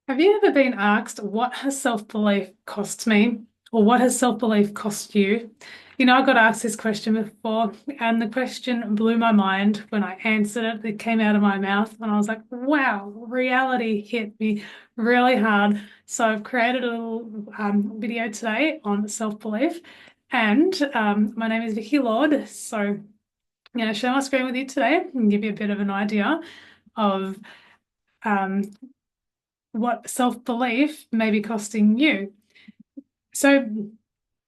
Have you ever been asked, what has self-belief cost me? Or what has self-belief cost you? I got asked this question before, and the question blew my mind when I answered it. It came out of my mouth, and I was like, wow, reality hit me really hard. So I've created a little video today on self-belief, and my name is Vicky Lord. So I'm going to share my screen with you today and give you a bit of an idea of um, what self-belief may be costing you. So,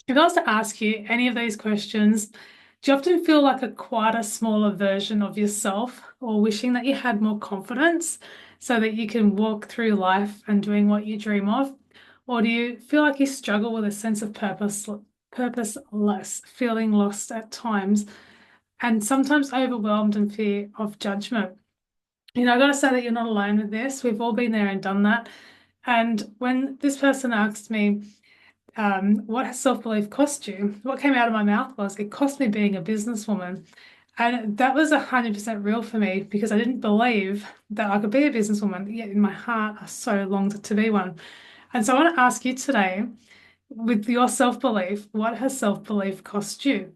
if I was to ask you any of these questions, do you often feel like a quieter, smaller version of yourself, or wishing that you had more confidence so that you can walk through life and doing what you dream of? Or do you feel like you struggle with a sense of purposeless, feeling lost at times, and sometimes overwhelmed in fear of judgment? I got to say that you're not alone with this. We've all been there and done that. And when this person asked me, what has self-belief cost you? What came out of my mouth was, it cost me being a businesswoman. And that was 100% real for me because I didn't believe that I could be a businesswoman, yet in my heart, I so longed to be one. And so I want to ask you today, with your self-belief, what has self-belief cost you?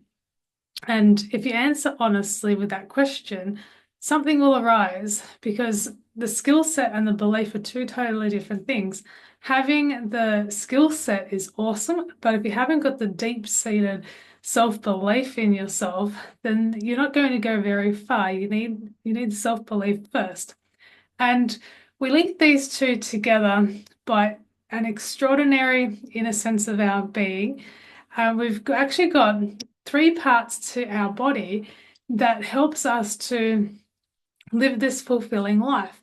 And if you answer honestly with that question, something will arise because the skill set and the belief are two totally different things. Having the skill set is awesome, but if you haven't got the deep-seated self-belief in yourself, then you're not going to go very far. You need self-belief first. And we link these two together by an extraordinary inner sense of our being. Actually got three parts to our body that helps us to live this fulfilling life.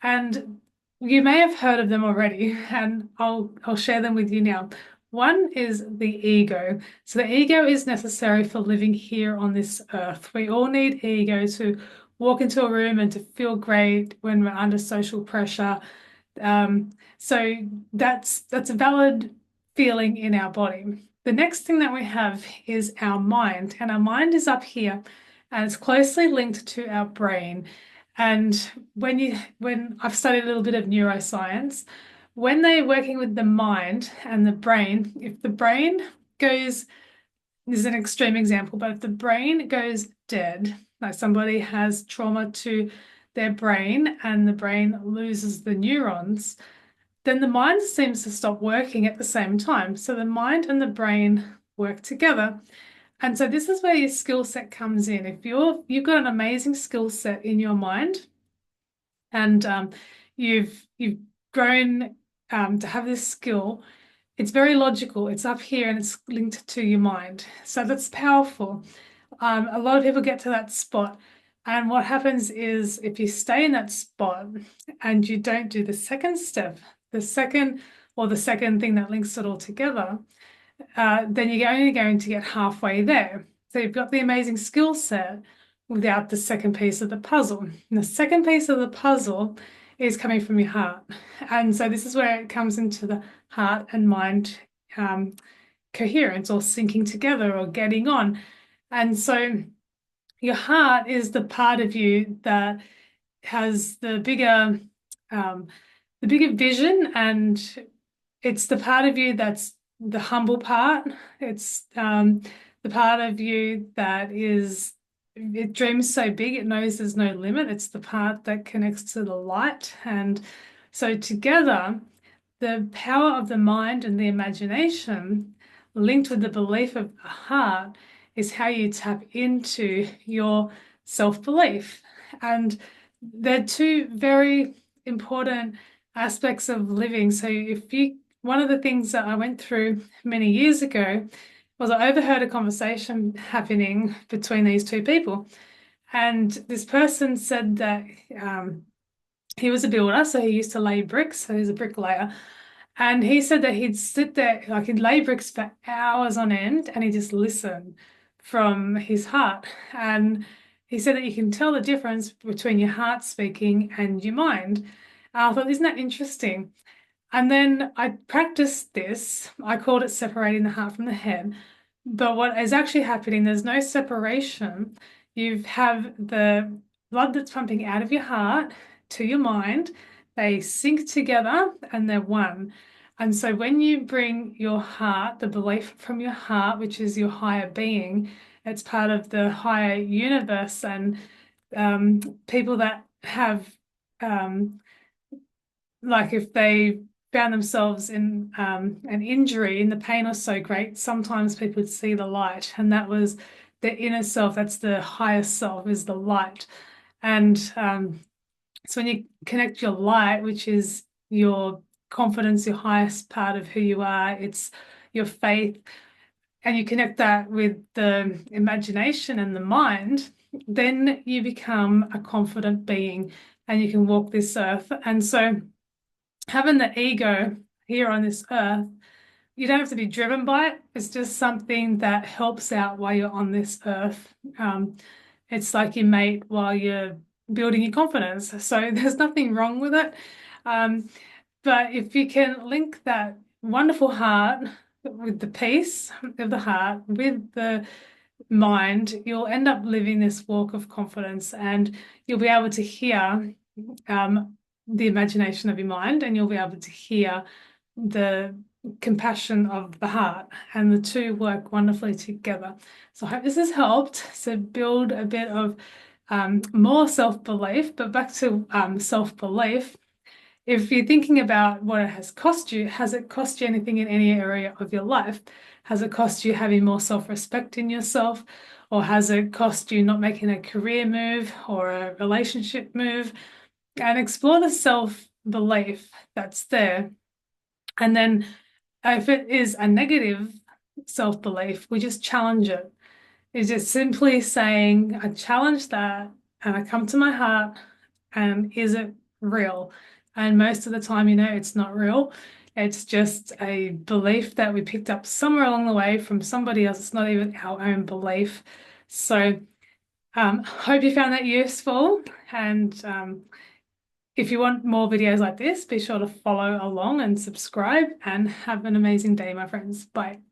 And you may have heard of them already, and I'll share them with you now. One is the ego. So the ego is necessary for living here on this earth. We all need ego to walk into a room and to feel great when we're under social pressure. So that's a valid feeling in our body. The next thing that we have is our mind, and our mind is up here, and it's closely linked to our brain. And when I've studied a little bit of neuroscience, when they're working with the mind and the brain, if the brain goes, this is an extreme example, but if the brain goes dead, like somebody has trauma to their brain and the brain loses the neurons, then the mind seems to stop working at the same time. So the mind and the brain work together. And so this is where your skill set comes in. If you've got an amazing skill set in your mind, and you've grown to have this skill, it's very logical. It's up here and it's linked to your mind. So that's powerful. A lot of people get to that spot. And what happens is if you stay in that spot and you don't do the second step, the second thing that links it all together, then you're only going to get halfway there. So you've got the amazing skill set without the second piece of the puzzle. And the second piece of the puzzle is coming from your heart. And so this is where it comes into the heart and mind coherence, or syncing together, or getting on. And so your heart is the part of you that has the bigger vision, and it's the part of you that's the humble part. It's the part of you that it dreams so big it knows there's no limit. It's the part that connects to the light. And so together, the power of the mind and the imagination linked with the belief of the heart is how you tap into your self-belief. And they're two very important aspects of living. So one of the things that I went through many years ago was I overheard a conversation happening between these two people. And this person said that he was a builder, so he used to lay bricks, so he's a bricklayer. And he said that he'd sit there, like he'd lay bricks for hours on end, and he'd just listen from his heart. And he said that you can tell the difference between your heart speaking and your mind. And I thought, isn't that interesting? And then I practiced this. I called it separating the heart from the head. But what is actually happening, there's no separation. You have the blood that's pumping out of your heart to your mind. They sync together and they're one. And so when you bring your heart, the belief from your heart, which is your higher being, it's part of the higher universe. And people that have, um, like if they found themselves in an injury and the pain was so great, sometimes people would see the light. And that was the inner self, that's the higher self, is the light. And so when you connect your light, which is your confidence, your highest part of who you are, it's your faith, and you connect that with the imagination and the mind, then you become a confident being and you can walk this earth. And so having the ego here on this earth, you don't have to be driven by it. It's just something that helps out while you're on this earth. It's like your mate while you're building your confidence. So there's nothing wrong with it. Um, but if you can link that wonderful heart with the peace of the heart, with the mind, you'll end up living this walk of confidence and you'll be able to hear the imagination of your mind, and you'll be able to hear the compassion of the heart, and the two work wonderfully together. So I hope this has helped to build a bit of more self-belief. But back to self-belief, if you're thinking about what it has cost you, has it cost you anything in any area of your life? Has it cost you having more self-respect in yourself? Or has it cost you not making a career move or a relationship move? And explore the self-belief that's there. And then if it is a negative self-belief, we just challenge it. It's just simply saying, I challenge that and I come to my heart, and is it real? And most of the time, it's not real. It's just a belief that we picked up somewhere along the way from somebody else. It's not even our own belief. So, hope you found that useful. And if you want more videos like this, be sure to follow along and subscribe, and have an amazing day, my friends. Bye.